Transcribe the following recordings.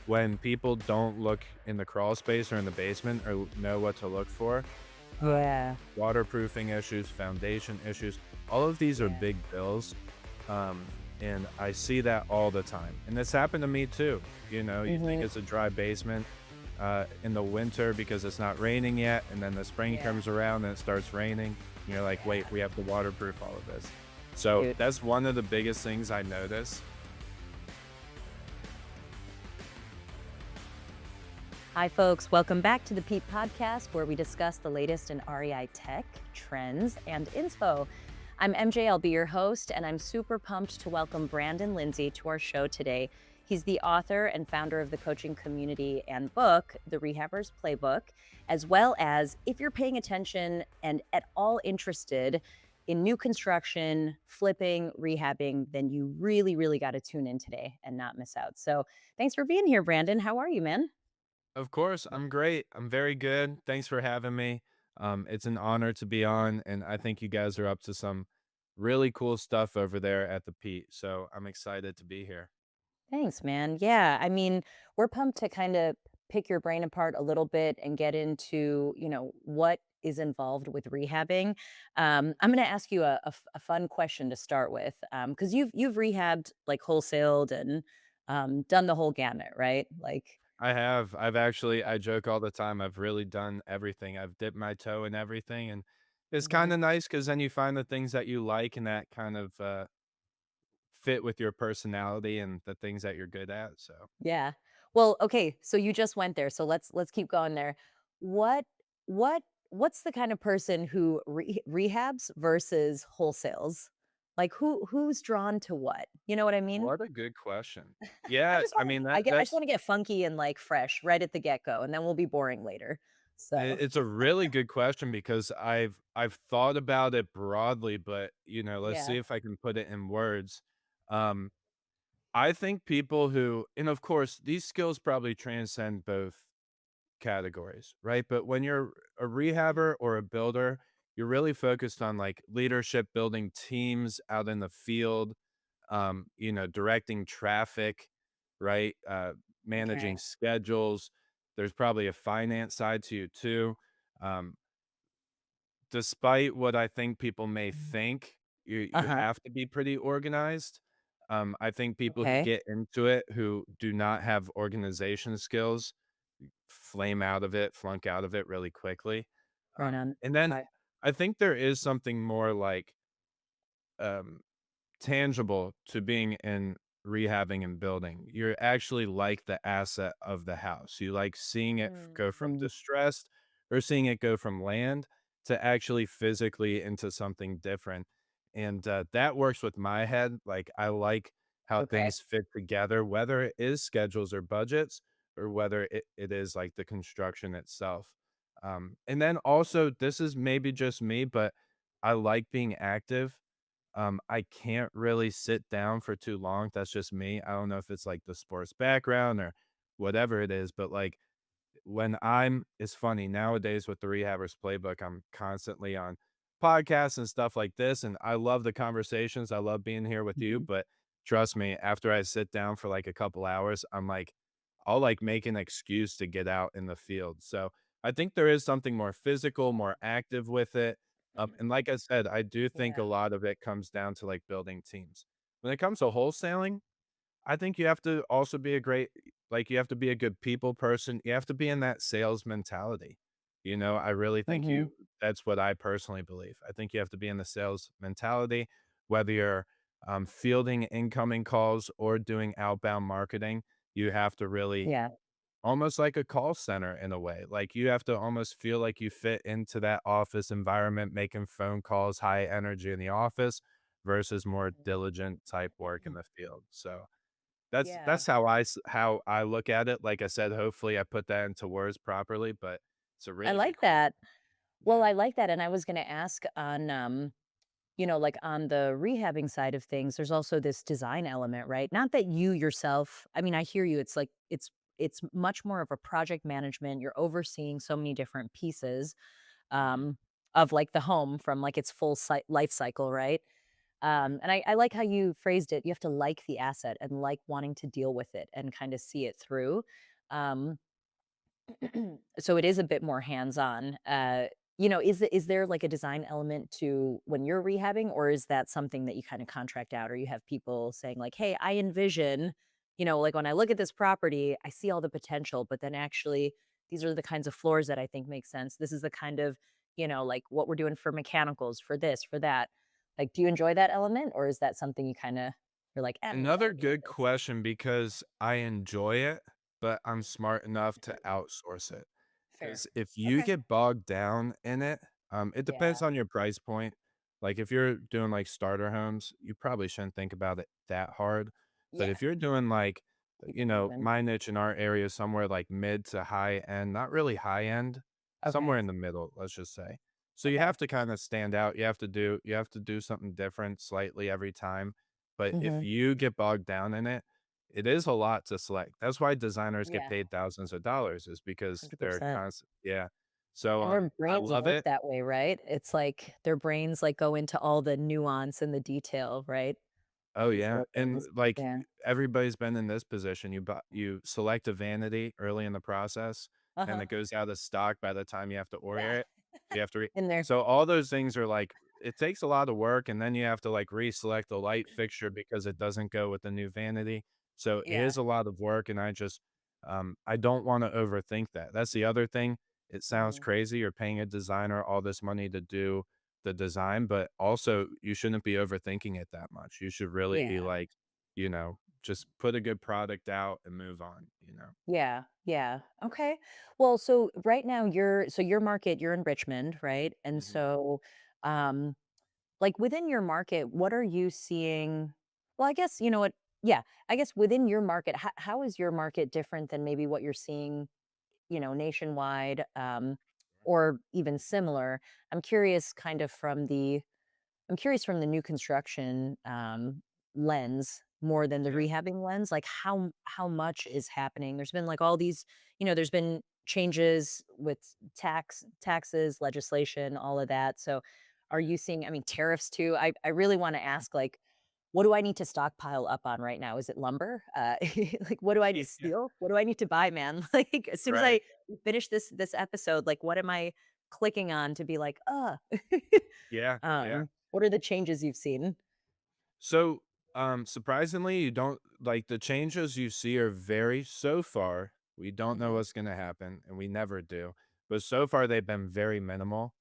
when people don't look in the crawl space or in the basement or know what to look for, Yeah. waterproofing issues, foundation issues, all of these are Yeah. big bills. And I see that all the time. And this happened to me too. You think Mhm. it's a dry basement in the winter because it's not raining yet. And then the spring Yeah. comes around and it starts raining. And you're like, wait, Yeah. we have to waterproof all of this. So Dude. that's one of the biggest things I notice. Hi, folks. Welcome back to the Peep Podcast, where we discuss the latest in REI tech, trends, and info. I'm MJ, I'll be your host, and I'm super pumped to welcome Brandon Lindsey to our show today. He's the author and founder of the coaching community and book, The Rehabbers Playbook, as well as, if you're paying attention and at all interested in new construction, flipping, rehabbing, then you really, really got to tune in today and not miss out. So thanks for being here, Brandon. How are you, man? Of course, I'm great. I'm very good. Thanks for having me. It's an honor to be on, and I think you guys are up to some really cool stuff over there at the Pete. So I'm excited to be here. Thanks, man. Yeah, I mean, we're pumped to kind of pick your brain apart a little bit and get into, what is involved with rehabbing. I'm going to ask you a fun question to start with, because you've rehabbed like wholesaled and done the whole gamut, right? Like, I have. I joke all the time. I've really done everything. I've dipped my toe in everything. And it's kind Mhm. of nice because then you find the things that you like and that kind of fit with your personality and the things that you're good at. So Yeah. Well, okay, so you just went there, so let's keep going there. What what what's the kind of person who rehabs versus wholesales? Like who's drawn to what? You know what I mean? what a good question. I Yeah, just I want mean to I just that's want to get funky and like fresh right at the get-go and then we'll be boring later. So, it's a really good question because I've thought about it broadly, but let's yeah. see if I can put it in words. Um, I think people who, and of course, these skills probably transcend both categories, right? But when you're a rehabber or a builder, you're really focused on like leadership, building teams out in the field, directing traffic, right? Managing Okay. schedules. There's probably a finance side to you too. Um, Despite what I think people may think, you Uh-huh. have to be pretty organized. I think people who Okay. get into it who do not have organization skills flame out of it, flunk out of it really quickly. Right on. And then Okay. I think there is something more like um, tangible to being in rehabbing and building. You're actually like the asset of the house. You like seeing it go from Mhm. distressed or seeing it go from land to actually physically into something different. And that works with my head. Like, I like how Okay. things fit together, whether it is schedules or budgets or whether it is like the construction itself. And then also, this is maybe just me, but I like being active. I can't really sit down for too long. That's just me. I don't know if it's like the sports background or whatever it is, but like it's funny nowadays with the Rehabbers Playbook, I'm constantly on podcasts and stuff like this. And I love the conversations. I love being here with you. Mhm. But trust me, after I sit down for like a couple hours, I'll like make an excuse to get out in the field. So I think there is something more physical, more active with it. And like I said, I do think a Yeah. lot of it comes down to like building teams. When it comes to wholesaling, I think you have to also be you have to be a good people person. You have to be in that sales mentality. I really think Mhm. that's what I personally believe. I think you have to be in the sales mentality, whether you're fielding incoming calls or doing outbound marketing. You have to really Yeah. almost like a call center in a way. Like, you have to almost feel like you fit into that office environment, making phone calls, high energy in the office versus more diligent type work in Mhm. the field. So that's Yeah. that's how I look at it. Like I said, hopefully I put that into words properly, but it's a I really good like question. that. Well, Yeah. I like that, and I was gonna ask on, like, on the rehabbing side of things, there's also this design element, right? Not that you yourself I mean, I hear you, it's like it's much more of a project management, you're overseeing so many different pieces, Mhm. of, like, the home from, like, its full life cycle, right? And I like how you phrased it. You have to like the asset and like wanting to deal with it and kind of see it through. Um, so it is a bit more hands-on. Is there like a design element to when you're rehabbing, or is that something that you kind of contract out, or you have people saying like, "Hey, I envision, like when I look at this property, I see all the potential, but then actually these are the kinds of floors that I think make sense. This is the kind of, like what we're doing for mechanicals, for this, for that." Like, do you enjoy that element, or is that something you kind of you're like, "We got Another to deal with good this." question because I enjoy it, but I'm smart enough to outsource it. Fair. Because if you Okay. get bogged down in it, it depends Yeah. on your price point. Like if you're doing like starter homes, you probably shouldn't think about it that hard. But Yeah. if you're doing like, People moving. my niche in our area, somewhere like mid to high end, not really high end, somewhere Okay. in the middle, let's just say. So you Okay. have to kind of stand out. You have to do something different slightly every time. But if Mhm. you get bogged down in it, it is a lot to select. That's why designers get Yeah, paid thousands of dollars is because they're 100%. constant. Yeah. So, And their I brains love work it. that way, right? It's like their brains, like, go into all the nuance and the detail, right? Oh, These yeah, little and, things. like, Yeah. everybody's been in this position. You select a vanity early in the process, and Uh-huh. it goes out of stock by the time you have to order Yeah. it. You have to re In there. so all those things are, like it takes a lot of work, and then you have to, like, reselect the light fixture because it doesn't go with the new vanity. So it Yeah. is a lot of work, and I don't wanna overthink that. That's the other thing. It sounds Mhm. crazy. You're paying a designer all this money to do the design, but also you shouldn't be overthinking it that much. You should really, Yeah. like, just put a good product out and move on? Yeah. Yeah. Okay. Well, so right now your market, you're in Richmond, right? And Mhm. so, um, like, within your market, what are you seeing well, I guess, you know what? Yeah, I guess within your market, how is your market different than maybe what you're seeing nationwide, or even similar. I'm curious kind of from the new construction, lens more than the Yeah. rehabbing lens, like how much is happening? There's been like all these, there's been changes with taxes, legislation, all of that. So are you seeing, I mean, tariffs too? I really want to ask, like, what do I need to stockpile up on right now? Is it lumber? Like, what do I need Yeah. steel? What do I need to buy, man? Like, as soon as Right. I finish this episode, like, what am I clicking on to be like, Yeah, yeah. what are the changes you've seen? So, surprisingly, you don't like, the changes you see are very so far, we don't know Mhm. what's gonna happen, and we never do, but so far, they've been very minimal.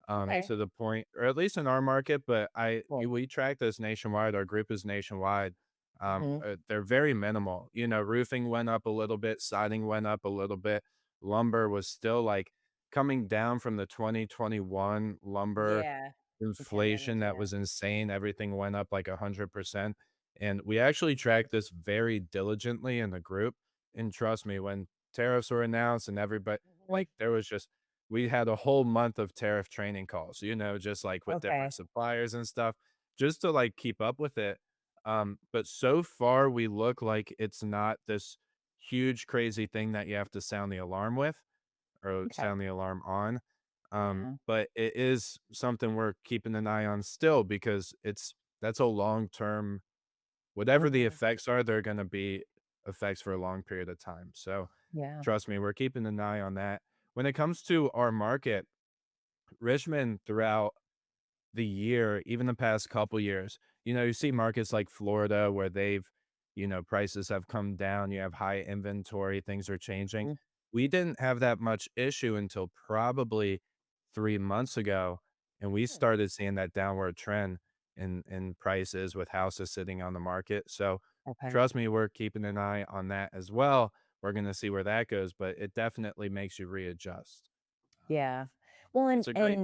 Okay. To the point or at least in our market, but Cool. we track this nationwide, our group is nationwide. Mhm. They're very minimal. Roofing went up a little bit, siding went up a little bit. Lumber was still like coming down from the 2021 lumber Yeah. The inflation pandemic, that yeah. was insane. Everything went up like 100%. And we actually track this very diligently in the group. And trust me, when tariffs were announced and everybody, Mhm. like, we had a whole month of tariff training calls, just like with different Okay. suppliers and stuff, just to like keep up with it. But so far, we look like it's not this huge, crazy thing that you have to sound the alarm with or Okay. sound the alarm on. Yeah. But it is something we're keeping an eye on still because that's a long term, whatever the Mhm. effects are, they're going to be effects for a long period of time. So Yeah. trust me, we're keeping an eye on that. When it comes to our market, Richmond throughout the year, even the past couple years. You see markets like Florida where prices have come down, you have high inventory, things are changing. Mhm. We didn't have that much issue until probably 3 months ago, and we Hmm. started seeing that downward trend in prices with houses sitting on the market. So, Okay. trust me, we're keeping an eye on that as well. We're gonna see where that goes, but it definitely makes you readjust. Um, Yeah. Well, it's a great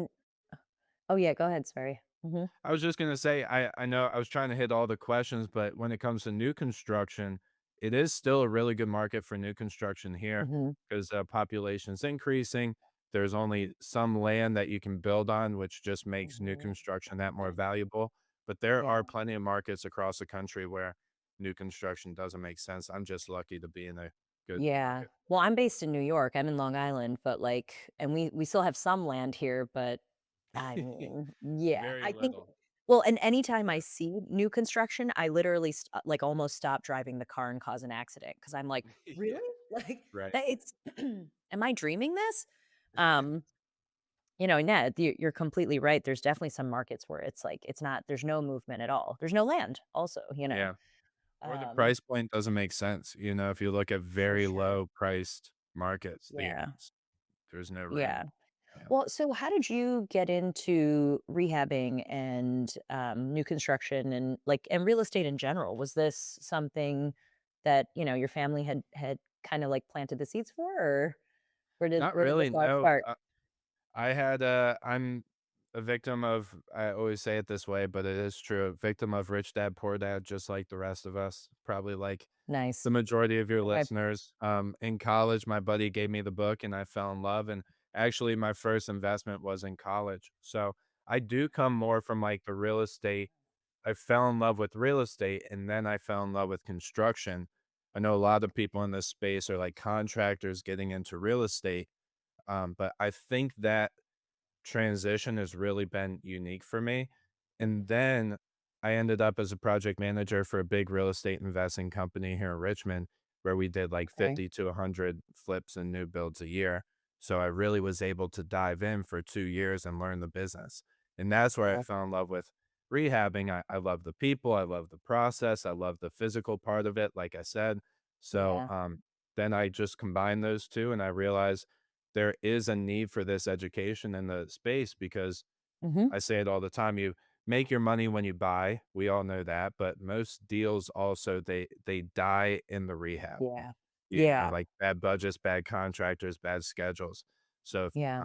oh, yeah, go ahead, sorry. Mhm. I was just gonna say, I know I was trying to hit all the questions, but when it comes to new construction, it is still a really good market for new construction here Mhm. because population's increasing. There's only some land that you can build on, which just makes new Mhm. construction that more valuable. But there Yeah. are plenty of markets across the country where new construction doesn't make sense. I'm just lucky to be in a good Yeah. market. Well, I'm based in New York. I'm in Long Island, but, like, and we still have some land here, but I mean, yeah, Very little. Well, and anytime I see new construction, I literally like, almost stop driving the car and cause an accident because 'cause I'm like, "Really?" Yeah, Like, right. that it's am I dreaming this? Um, and yeah, you're completely right. There's definitely some markets where it's like, it's not there's no movement at all. There's no land also, you know? Yeah. Or the Um, price point doesn't make sense, if you look at for very sure. low priced markets, Yeah. there's no room. Yeah. Yeah. Well, so how did you get into rehabbing and new construction and real estate in general? Was this something that your family had kind of like planted the seeds for, or Not where did the really, thought no, start? I'm a victim of I always say it this way, but it is true, a victim of rich dad, poor dad, just like the rest of us, probably like Nice. the majority of your Okay. listeners. In college, my buddy gave me the book and I fell in love. And actually, my first investment was in college. So I do come more from like the real estate. I fell in love with real estate and then I fell in love with construction. I know a lot of people in this space are like contractors getting into real estate. But I think that transition has really been unique for me. And then I ended up as a project manager for a big real estate investing company here in Richmond, where we did like Okay. 50 to 100 flips and new builds a year. So I really was able to dive in for 2 years and learn the business. And that's where I Yeah. fell in love with rehabbing. I love the people, I love the process, I love the physical part of it, like I said. So Yeah. then I just combined those two and I realized there is a need for this education in the space because Hmm. I say it all the time. You make your money when you buy. We all know that, but most deals also they die in the rehab. Yeah. You know, Yeah. like bad budgets, bad contractors, bad schedules. So, Yeah.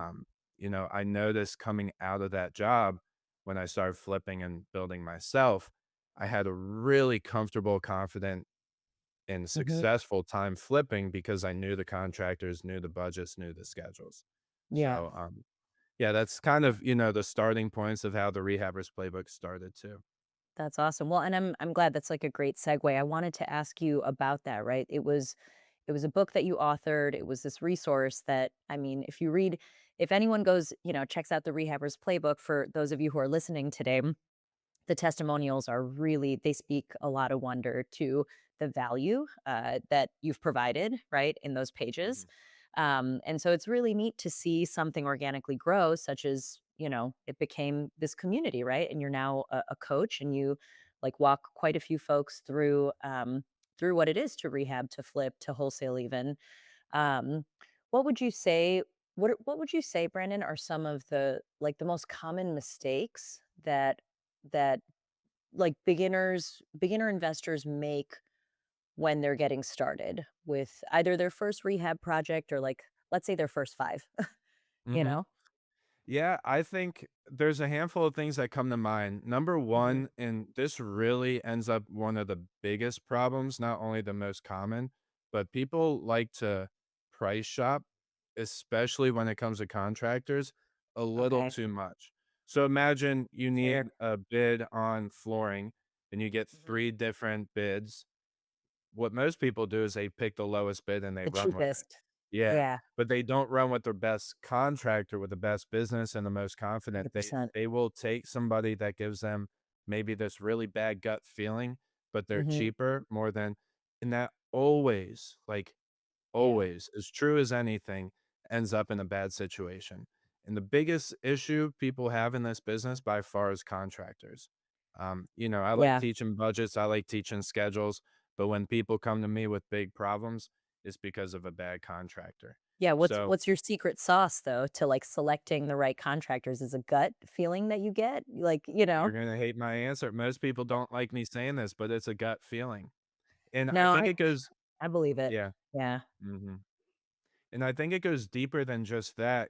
I noticed coming out of that job when I started flipping and building myself, I had a really comfortable, confident, and Hmm. successful time flipping because I knew the contractors, knew the budgets, knew the schedules. Yeah. So, yeah, that's kind of, the starting points of how the Rehabbers Playbook started too. That's awesome. Well, and I'm glad that's like a great segue. I wanted to ask you about that, right? It was a book that you authored. It was this resource that, I mean, if anyone goes, checks out the Rehabber's Playbook, for those of you who are listening today, the testimonials are really, they speak a lot of wonder to the value that you've provided, right, in those pages. Mhm. And so it's really neat to see something organically grow, such as, it became this community, right? And you're now a coach, and you like walk quite a few folks through what it is to rehab, to flip, to wholesale even. um, what would you say? What would you say, Brandon, are some of the most common mistakes that beginner investors make when they're getting started with either their first rehab project, or, like, let's say, their first 5, you Mhm. know? Yeah, I think there's a handful of things that come to mind. Number Mhm. one, and this really ends up one of the biggest problems, not only the most common, but people like to price shop, especially when it comes to contractors, a little Okay. too much. So imagine you Fair. need a bid on flooring and you get Mhm. three different bids. What most people do is they pick the lowest bid and they The run with it. cheapest. Yeah, Yeah, but they don't run with their best contractor, with the best business and the most confident. They 100%. they will take somebody that gives them maybe this really bad gut feeling, but they're Mhm. cheaper more than and that always, like, Yeah. always, as true as anything, ends up in a bad situation. And the biggest issue people have in this business by far is contractors. I like Yeah. teaching budgets, I like teaching schedules, but when people come to me with big problems, it's because of a bad contractor. Yeah, So what's your secret sauce, though, to, like, selecting the right contractors? Is a gut feeling that you get? Like, you're gonna hate my answer. Most people don't like me saying this, but it's a gut feeling. And I No, think it goes I believe it. yeah. Yeah. Mhm. And I think it goes deeper than just that.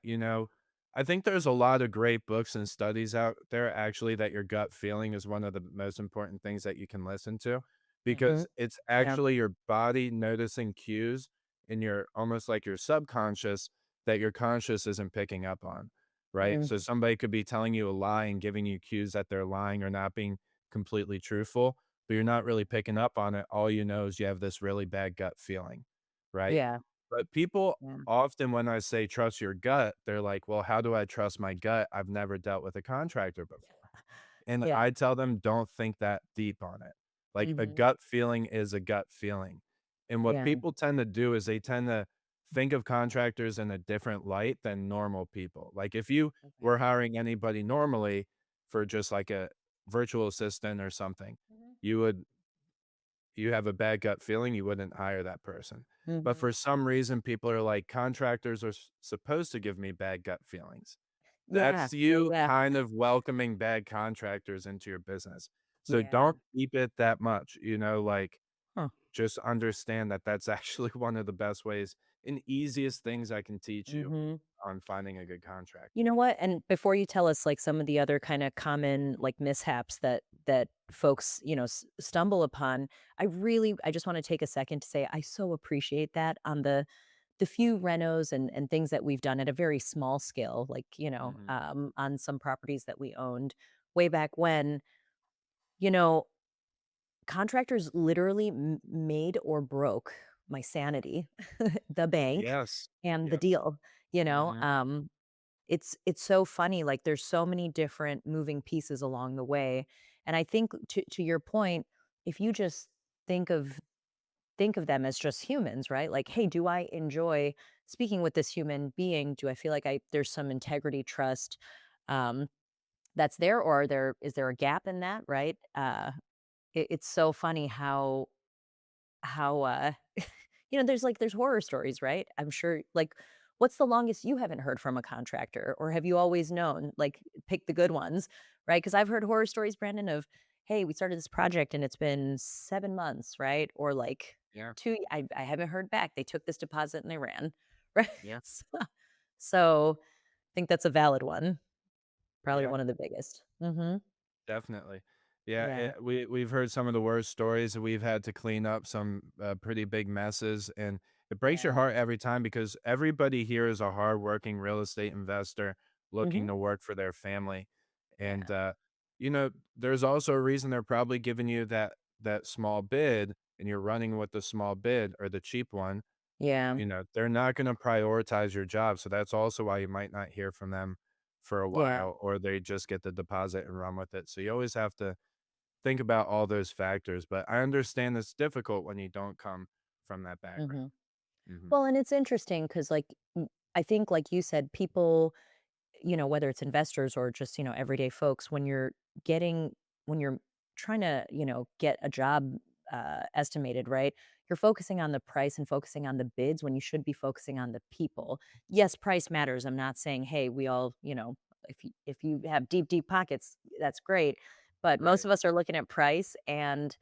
I think there's a lot of great books and studies out there actually that your gut feeling is one of the most important things that you can listen to Mhm. because it's Yeah. actually your body noticing cues in your almost like your subconscious that your conscious isn't picking up on, right? Mm. So somebody could be telling you a lie and giving you cues that they're lying or not being completely truthful, but you're not really picking up on it. All you know is you have this really bad gut feeling, right? Yeah. But people Yeah. often, when I say trust your gut, they're like, well, how do I trust my gut? I've never dealt with a contractor before. And Yeah. I tell them, don't think that deep on it. Like a Mhm. gut feeling is a gut feeling. And what Yeah. people tend to do is they tend to think of contractors in a different light than normal people. Like if you Okay. were hiring anybody normally for just like a virtual assistant or something, Mhm. you would you have a bad gut feeling, you wouldn't hire that person. But Mhm. for some reason, people are like, contractors are supposed to give me bad gut feelings. Yeah. That's Yeah, you yeah. kind of welcoming bad contractors into your business. So Yeah. don't keep it that much, like Huh. just understand that that's actually one of the best ways and easiest things I can teach you Mhm. on finding a good You contractor. know what? And before you tell us like some of the other kind of common like mishaps that folks, stumble upon, I just want to take a second to say I so appreciate that on the few renos and things that we've done at a very small scale, like, Mhm. on some properties that we owned way back when, you know, contractors literally made or broke my sanity, the bank, Yes. and the Yes. deal, you know? Mhm. It's so funny, like, there's so many different moving pieces along the way, and I think to your point, if you just think of think of them as just humans, right? Like, "Hey, do I enjoy speaking with this human being? Do I feel like I there's some integrity, trust, um, that's there, or is there a gap in that?" Right? It's so funny how there's horror stories, right? I'm sure, like, what's the longest you haven't heard from a contractor, or have you always known, like, pick the good ones, right? Because 'Cause I've heard horror stories, Brandon, of, "Hey, we started this project and it's been 7 months," right? Or, like, Yeah. 2 I haven't heard back. They took this deposit and they ran, right? Yeah. So, I think that's a valid one, probably Yeah. one of the biggest. Mhm. Definitely. Yeah, Yeah. we've heard some of the worst stories, we've had to clean up some, pretty big messes, and it breaks your Yeah. heart every time because everybody here is a hardworking real estate investor looking Mhm. to work for their family, and, Yeah. there's also a reason they're probably giving you that small bid, and you're running with the small bid or the cheap one. Yeah. They're not gonna prioritize your job, so that's also why you might not hear from them for a Yeah. while, or they just get the deposit and run with it. So you always have to think about all those factors, but I understand it's difficult when you don't come from that background. Mhm. Mhm. Well, and it's interesting because, like, I think, like you said, people, whether it's investors or just, everyday folks, getting, when you're trying to, get a job estimated, right? You're focusing on the price and focusing on the bids when you should be focusing on the people. Yes, price matters. I'm not saying, hey, we all, if you have deep, deep pockets, that's great. But most Right. of us are looking at price, and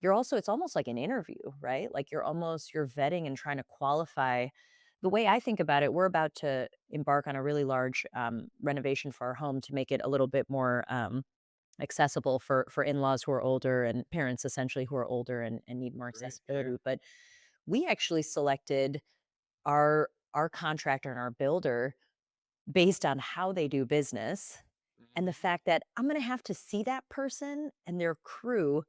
you're also, it's almost like an interview, right? Like you're vetting and trying to qualify. The way I think about it, we're about to embark on a really large renovation for our home to make it a little bit more accessible for in-laws who are older and parents essentially who are older and need more Great. Yeah. accessibility. But we actually selected our contractor and our builder based on how they do business and the Mhm. fact that I'm going to have to see that person and their crew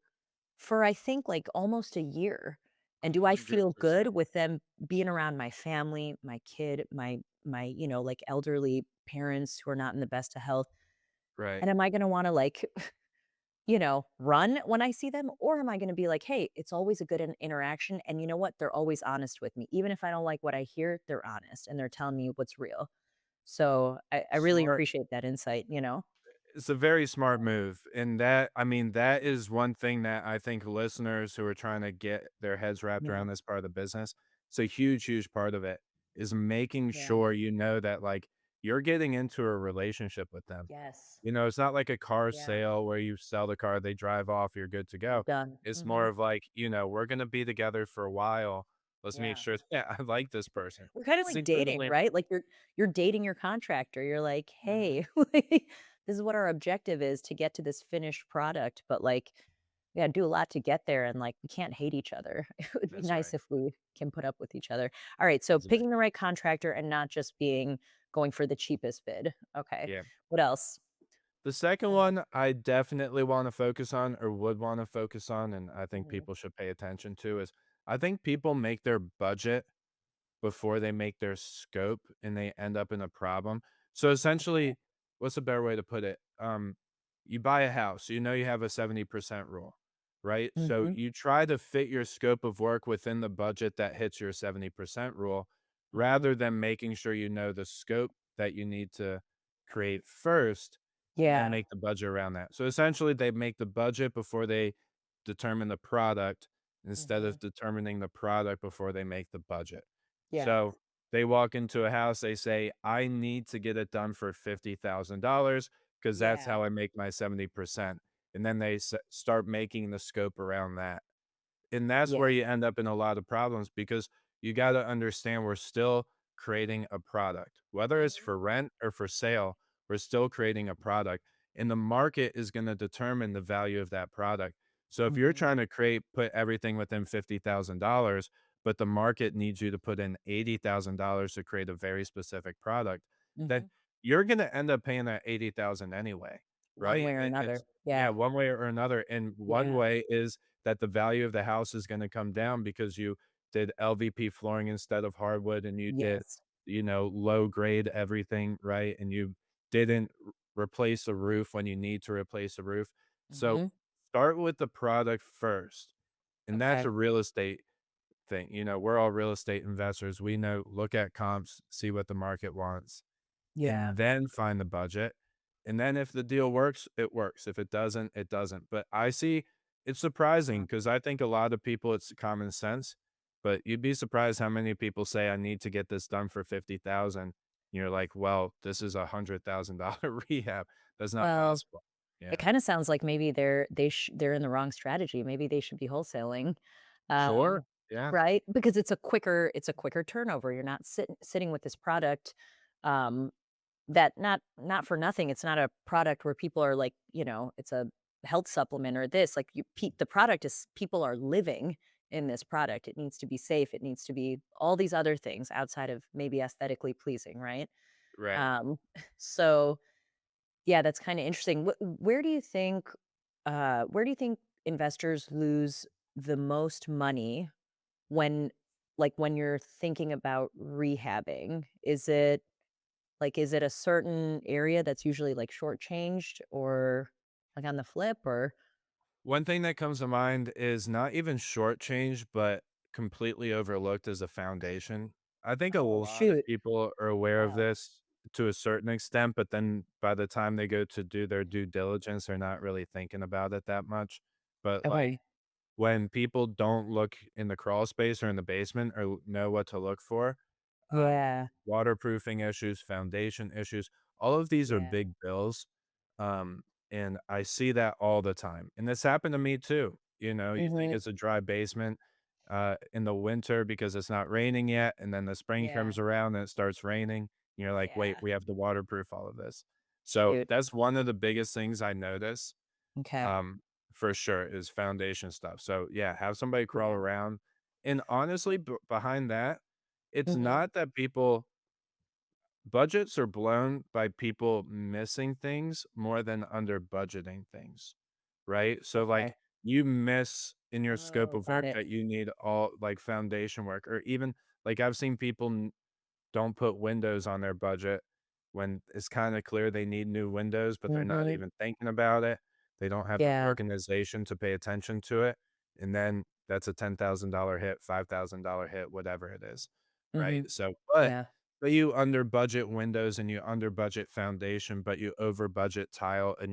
for, I think, like, almost a year. And do I feel 100%. good with them being around my family, my kid, my, like, elderly parents who are not in the best of health? Right. And am I gonna wanna, like, run when I see them? Or am I gonna be like, "Hey, it's always a good interaction, and you know what? They're always honest with me. Even if I don't like what I hear, they're honest, and they're telling me what's real." So, I really Smart. appreciate that insight, you know? It's a very smart move, and that is one thing that I think listeners who are trying to get their heads wrapped Yeah, around this part of the business, it's a huge, huge part of it, is making yeah. sure that, like, you're getting into a relationship with them. Yes. It's not like a car Yeah. sale where you sell the car, they drive off, you're good to You're go. done. It's more Mhm. of like, we're gonna be together for a while. Let's make Yeah. sure that I like this person. We're kinda like dating, Secretly. right? Like, you're dating your contractor. You're like, Mhm. "Hey, this is what our objective is to get to this finished product, but, like, we gotta do a lot to get there, and, like, we can't hate each other." It would be That's nice right. if we can put up with each other. Alright, so picking the Exactly. right contractor and not just going for the cheapest bid. Okay. Yeah. What else? The second one I definitely wanna focus on or would wanna focus on, and I think Mhm. people should pay attention to is I think people make their budget before they make their scope, and they end up in a problem. So, Okay. essentially, what's a better way to put it? you buy a house, you know you have a 70% rule, right? So Mhm. you try to fit your scope of work within the budget that hits your 70% rule Mhm. rather than making sure you know the scope that you need to create first and then Yeah. make the budget around that. So essentially, they make the budget before they determine the product instead of Mhm. determining the product before they make the budget. Yes. So they walk into a house, they say, I need to get it done for $50,000 because that's Yeah. how I make my 70%. And then they start making the scope around that. And that's Yeah. where you end up in a lot of problems because you gotta understand we're still creating a product. Whether it's Mhm. for rent or for sale, we're still creating a product, and the market is gonna determine the value of that product. So if you're Mhm. trying to put everything within $50,000, but the market needs you to put in $80,000 to create a very specific product, then Mhm. you're gonna end up paying that 80,000 anyway, One right? way or another. It's yeah, Yeah. one way or another, and one Yeah. way is that the value of the house is gonna come down because you did LVP flooring instead of hardwood and you did, Yes. low grade everything, right? And you didn't replace a roof when you need to replace a roof. So Mhm. start with the product first. And that's a Okay. real estate thing. We're all real estate investors. We know, look at comps, see what the market wants Yeah. and then find the budget. And then if the deal works, it works. If it doesn't, it doesn't. But I see it's surprising because I think a lot of people it's common sense, but you'd be surprised how many people say I need to get this done for 50,000. You're like, well, this is $100,000 rehab. That's not Well, possible. it Yeah. kinda sounds like maybe they're in the wrong strategy. Maybe they should be wholesaling. Sure. Um, Yeah. right? Because it's a quicker turnover. You're not sitting with this product, um, that not for nothing, it's not a product where people are like, it's a health supplement or this, like, the product is people are living in this product. It needs to be safe. It needs to be all these other things outside of maybe aesthetically pleasing, right? Right. Um, so yeah, that's kinda interesting. Where do you think investors lose the most money when when you're thinking about rehabbing? Is it a certain area that's usually, shortchanged or, on the flip or One thing that comes to mind is not even shortchanged, but completely overlooked as a foundation. I think a Oh, lot of shoot. people are aware of Oh, this to a certain extent, but then by the time they go to do their due diligence, they're not really thinking about it that much. But like okay. when people don't look in the crawl space or in the basement or know what to look for, Yeah. waterproofing issues, foundation issues, all of these are Yeah. big bills. And I see that all the time. And this happened to me too. You think Mhm. it's a dry basement in the winter because it's not raining yet. And then the spring Yeah. comes around and it starts raining. And you're like, wait, Yeah. we have to waterproof all of this. So Shoot. that's one of the biggest things I notice Okay. um, for sure is foundation stuff. So yeah, have somebody crawl Yeah. around. And honestly, behind that, it's Mhm. not that people budgets are blown by people missing things more than under budgeting things, right? So like Okay. you miss in your scope Oh, of got work it. that you need all like foundation work or even like I've seen people don't put windows on their budget when it's kinda clear they need new windows, but they're not Mhm. even thinking about it. They don't have the Yeah. organization to pay attention to it, and then that's a $10,000 hit, $5,000 hit, whatever it is, right? Mhm. So Yeah. but you under budget windows and you under budget foundation, but you over budget tile and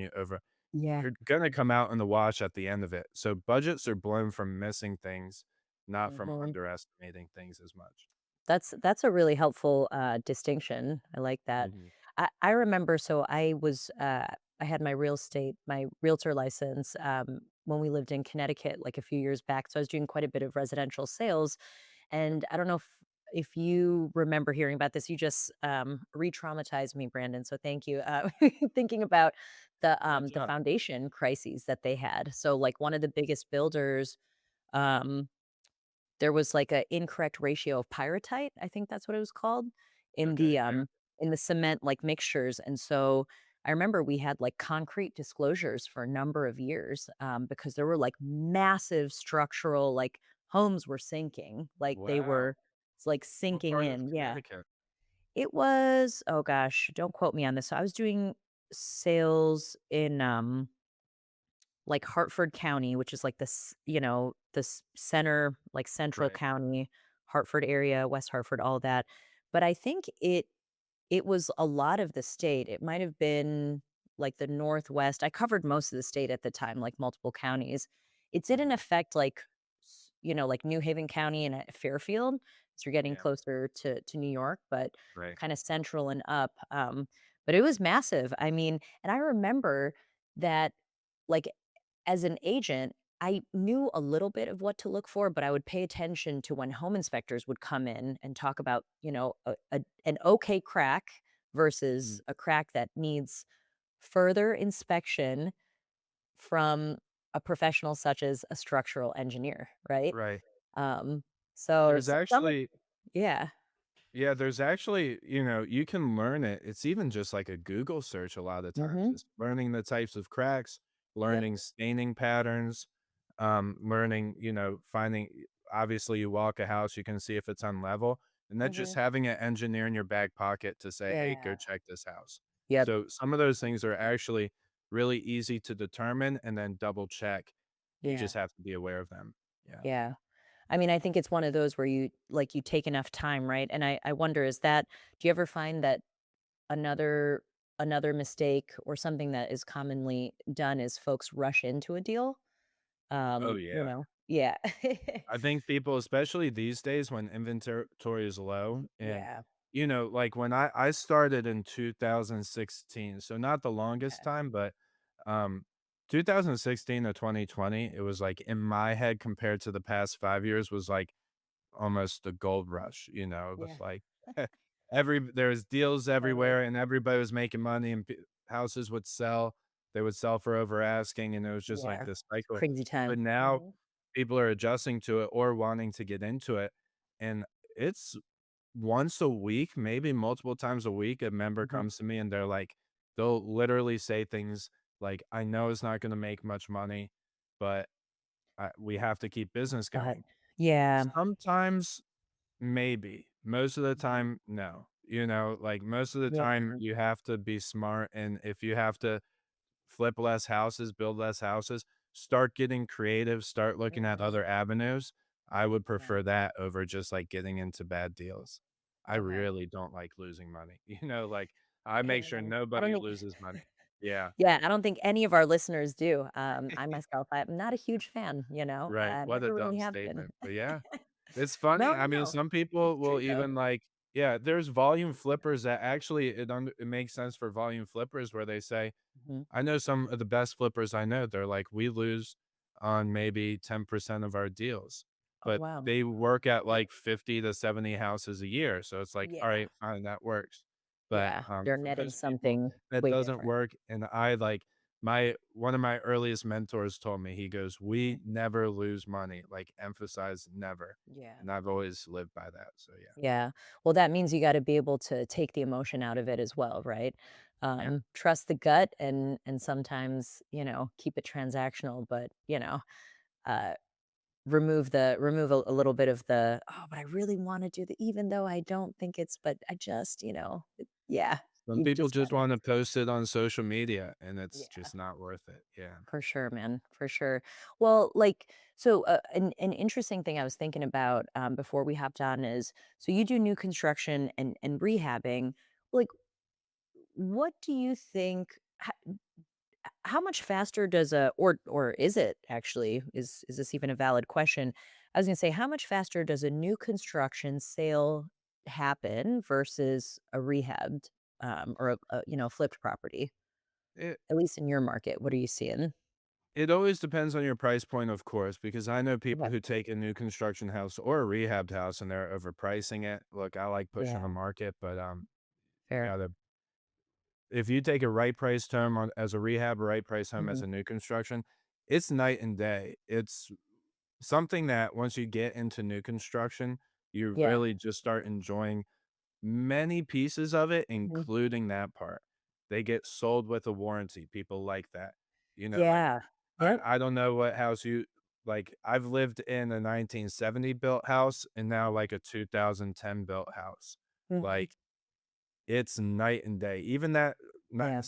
Yeah. you're gonna come out in the wash at the end of it. So budgets are blown from missing things, not from Mhm. underestimating things as much. That's a really helpful, distinction. I like that. Mhm. I remember so I had my realtor license, when we lived in Connecticut, like, a few years back, so I was doing quite a bit of residential sales, and I don't know if you remember hearing about this, you just, re-traumatized me, Brandon, so thank you, thinking about Good the job. foundation crises that they had. So, like, one of the biggest builders, um there was, like, a incorrect ratio of pyrite, I think that's what it was called, in Okay, the, yeah. cement, like, mixtures, and so I remember we had, like, concrete disclosures for a number of years, because there were, like, massive structural, like, homes were sinking, like, they Wow. were like, What sinking part of in, yeah. Connecticut? It was oh gosh, don't quote me on this, so I was doing sales in, like, Hartford County, which is, like, this, this center, like, central Right. county, Hartford area, West Hartford, all that. But I think it was a lot of the state. It might have been, like, the Northwest. I covered most of the state at the time, like, multiple counties. It didn't Mhm. affect, like, like, New Haven County and, Fairfield, as you're getting Yeah. closer to New York, but Right. kinda central and up, but it was massive. I mean, and I remember that, like, as an agent, I knew a little bit of what to look for, but I would pay attention to when home inspectors would come in and talk about, an okay crack versus Mm. a crack that needs further inspection from a professional such as a structural engineer, right? Right. Um, so There's some of actually yeah. Yeah, there's actually, you can learn it. It's even just like a Google search a lot of times. Mhm. It's learning the types of cracks, Yep. learning staining patterns, learning, finding obviously you walk a house, you can see if it's on level, and then just Mhm. having an engineer in your back pocket to say, "Hey, go Yeah. check this house." Yep. So some of those things are actually really easy to determine and then double check. You Yeah. just have to be aware of them. Yeah. Yeah. I mean, I think it's one of those where you take enough time, right? And I wonder, do you ever find that another another mistake or something that is commonly done is folks rush into a deal? Oh yeah. Yeah. I think people, especially these days when inventory is low and, Yeah. like when I started in 2016, so not the longest Okay. time, but, um, 2016 to 2020, it was like in my head compared to the past 5 years was like almost the gold rush, it was Yeah. like there was deals Totally. everywhere and everybody was making money and houses would sell. They would sell for over asking and it was just like Yeah. this It's cycle. crazy But time. now Mhm. people are adjusting to it or wanting to get into it. And it's once a week, maybe multiple times a week, a member Mhm. comes to me and they'll literally say things like, I know it's not going to make much money, but we have to keep business But going. yeah. Sometimes maybe. Most of the Mhm. time, no. Like most of the Yeah. time, you have to be smart. And if you have to flip less houses, build less houses, start getting creative, start looking at Mhm. other avenues. I would Yeah. prefer that over just like getting into bad deals. I Okay. really don't like losing money. Like I make Yeah. sure I don't nobody think loses money. Yeah. Yeah, I don't think any of our listeners do. I myself, I'm not a huge fan, Right. What a never really dumb have been. statement. But yeah. It's funny. No, I mean, no. some It's people true will though. even like yeah, there's volume flippers that actually it makes sense for volume flippers where they say, Mhm. I know some of the best flippers I know, they're like, we lose on maybe 10% of our deals, Oh, but wow. they work at like 50 to 70 houses a year. So it's like, all Yeah. right, fine, that works. But Yeah. They're for netting most people, something that way doesn't different. work. And one of my earliest mentors told me, he goes, Mhm. we never lose money, like emphasize never. Yeah. And I've always lived by that. So yeah. Yeah. Well, that means you gotta be able to take the emotion out of it as well, right? Yeah. Trust the gut and sometimes, keep it transactional, but, uh, remove a little bit of the, "Oh, but I really wanna do the even though I don't think it's but I just," yeah, Some you've people just just gotta want to post it on social media and it's yeah. just not worth it. Yeah. For sure, man, for sure. Well, so an interesting thing I was thinking about before we hopped on is so you do new construction and rehabbing. Like, what do you think? How much faster does a or is it actually is this even a valid question? I was gonna say, how much faster does a new construction sale happen versus a rehabbed or flipped property? It At least in your market, what are you seeing? it always depends on your price point, of course, because I know people Okay. who take a new construction house or a rehabbed house and they're overpricing it. Look, I like pushing the Yeah, market, but you fair. gotta if you take a right price home as a rehab, a right price home as Mhm. a new construction, it's night and day. It's something that once you get into new construction, you Yeah. really just start enjoying many pieces of it, Mhm. including that part. They get sold with a warranty. People like that. Like Yeah. Yep. I don't know what house you like. I've lived in a 1970 built house and now like a 2010 built house. Mhm. Like it's night and day. Even that Yeah.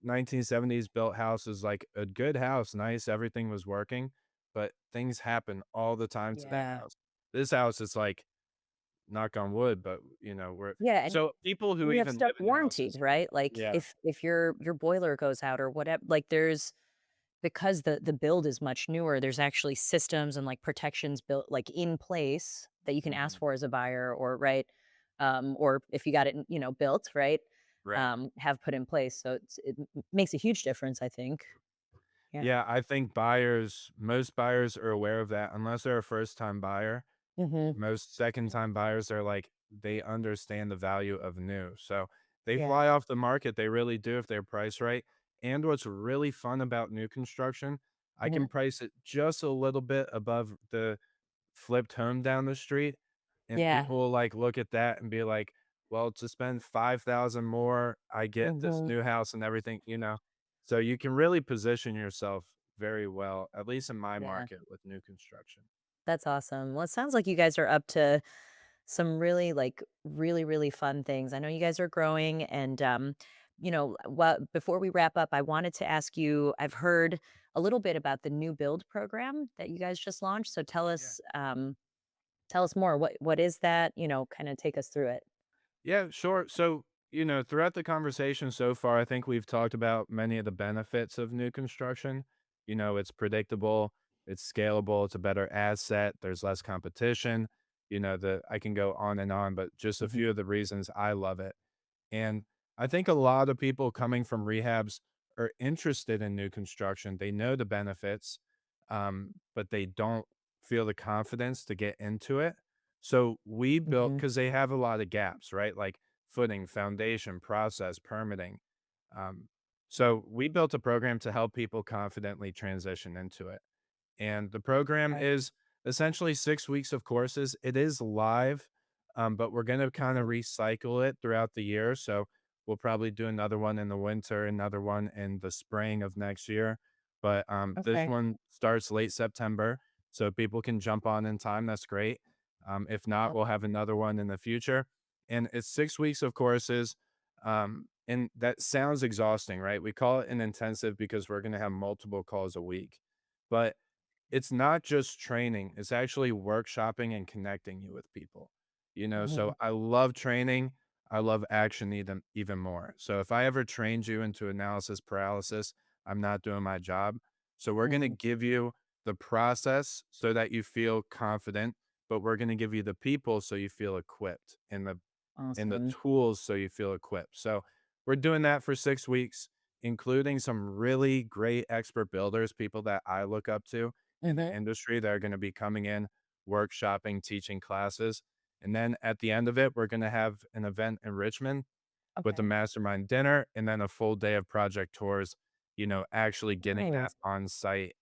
1970s built house is like a good house, nice, everything was working, but things happen all the time to that Yeah. house. This house is like, knock on wood, but, we're Yeah, and so people who you have even stuff live in warranted, houses. right? Like Yeah, if your boiler goes out or whatever, like there's because the build is much newer, there's actually systems and like protections built like in place that you can ask mhm, for as a buyer or right or if you got it, built, right? right. Have put in place. So makes a huge difference, I think. Yeah. Yeah, I think most buyers are aware of that unless they're a first-time buyer. Mhm. Most second-time buyers are like, they understand the value of new, so they Yeah. fly off the market, they really do if they're priced right, and what's really fun about new construction, I Mhm. can price it just a little bit above the flipped home down the street, and Yeah. people will, like, look at that and be like, "Well, to spend 5,000 more, I get this Mhm. new house and everything," you know? So you can really position yourself very well, at least in my Yeah. market with new construction. That's awesome. Well, it sounds like you guys are up to some really like really really fun things. I know you guys are growing and what before we wrap up, I wanted to ask you, I've heard a little bit about the new build program that you guys just launched. So Yeah. tell us more. What is that? Kind of take us through it. Yeah, sure. So, throughout the conversation so far, I think we've talked about many of the benefits of new construction. It's predictable, it's scalable, it's a better asset, there's less competition. I can go on and on, but just a Mhm. few of the reasons I love it. And I think a lot of people coming from rehabs are interested in new construction. They know the benefits, but they don't feel the confidence to get into it. So we built Mhm. because they have a lot of gaps, right? Like footing, foundation, process, permitting. Um, so we built a program to help people confidently transition into it. And the program Okay. is essentially 6 weeks of courses. It is live, but we're gonna kinda Mhm. recycle it throughout the year, so we'll probably do another one in the winter, another one in the spring of next year, but, this Okay. one starts late September, so people can jump on in time, that's great. If not, Yep. we'll have another one in the future, and it's 6 weeks of courses, and that sounds exhausting, right? We call it an intensive because we're gonna have multiple calls a week, but it's not just training, it's actually workshopping and connecting you with people, so Mhm. I love training, I love action even more. So if I ever trained you into analysis paralysis, I'm not doing my job. So we're gonna Mhm. give you the process so that you feel confident, but we're gonna give you the people so you feel equipped and the Awesome. tools so you feel equipped. So we're doing that for 6 weeks, including some really great expert builders, people that I look up to in the Mhm. industry that are gonna be coming in, workshopping, teaching classes. And then at the end of it, we're gonna have an event in Richmond with a Okay. mastermind dinner and then a full day of project tours, actually getting that Nice. on-site,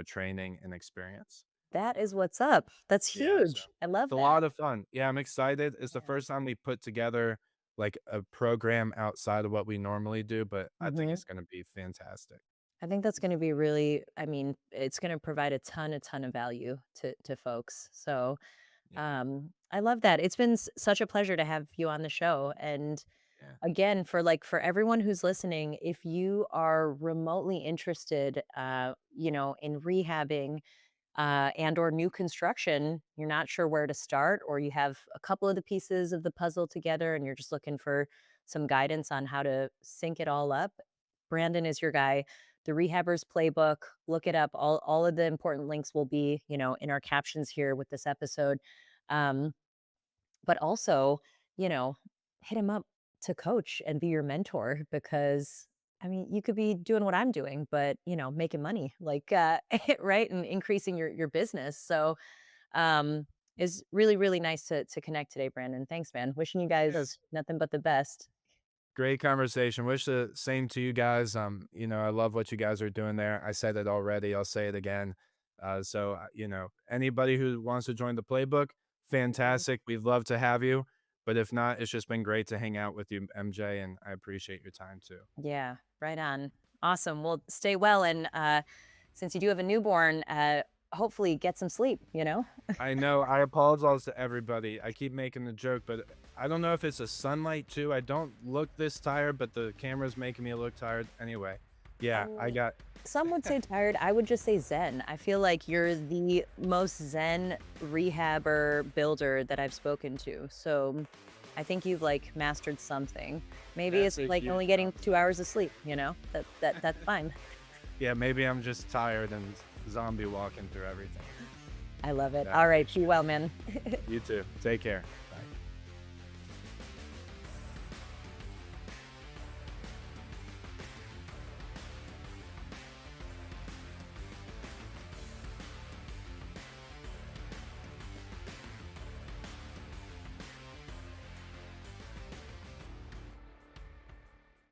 training and experience. That is what's up. That's Yeah, so huge. I love it's a that. lot of fun. Yeah, I'm excited. It's the Yeah. first time we put together like a program outside of what we normally do, but I think Mhm. it's gonna be fantastic. I think that's gonna be really, I mean, it's gonna provide a ton of value to folks. So, Yeah, I love that. It's been such a pleasure to have you on the show. And yeah. again, for everyone who's listening, if you are remotely interested, in rehabbing and or new construction, you're not sure where to start, or you have a couple of the pieces of the puzzle together and you're just looking for some guidance on how to sync it all up, Brandon is your guy. The Rehabbers Playbook, look it up. All of the important links will be, in our captions here with this episode. Um, but also, you know, hit him up to coach and be your mentor because I mean, you could be doing what I'm doing, but making money, like right, and increasing your business. So, um, is really really nice to connect today, Brandon. Thanks, man. Wishing you guys Yes. nothing but the best. Great conversation. Wish the same to you guys. I love what you guys are doing there. I said it already. I'll say it again. Anybody who wants to join the playbook, Mhm. fantastic. We'd love to have you. But if not, it's just been great to hang out with you, MJ, and I appreciate your time too. Yeah, right on. Awesome. Well, stay well, and since you do have a newborn, hopefully get some sleep. I know I apologize to everybody. I keep making the joke, but I don't know if it's a sunlight too. I don't look this tired, but the camera's making me look tired. Anyway, yeah, I Um, got some would say tired. I would just say zen. I feel like you're the most zen rehabber builder that I've spoken to. So I think you've like mastered something. Maybe that's it's a like huge only getting compliment. 2 hours of sleep, you know? That's fine. Yeah, maybe I'm just tired and zombie walking through everything. I love it. Yeah, I All right, be appreciate it. well, man. You too. Take care.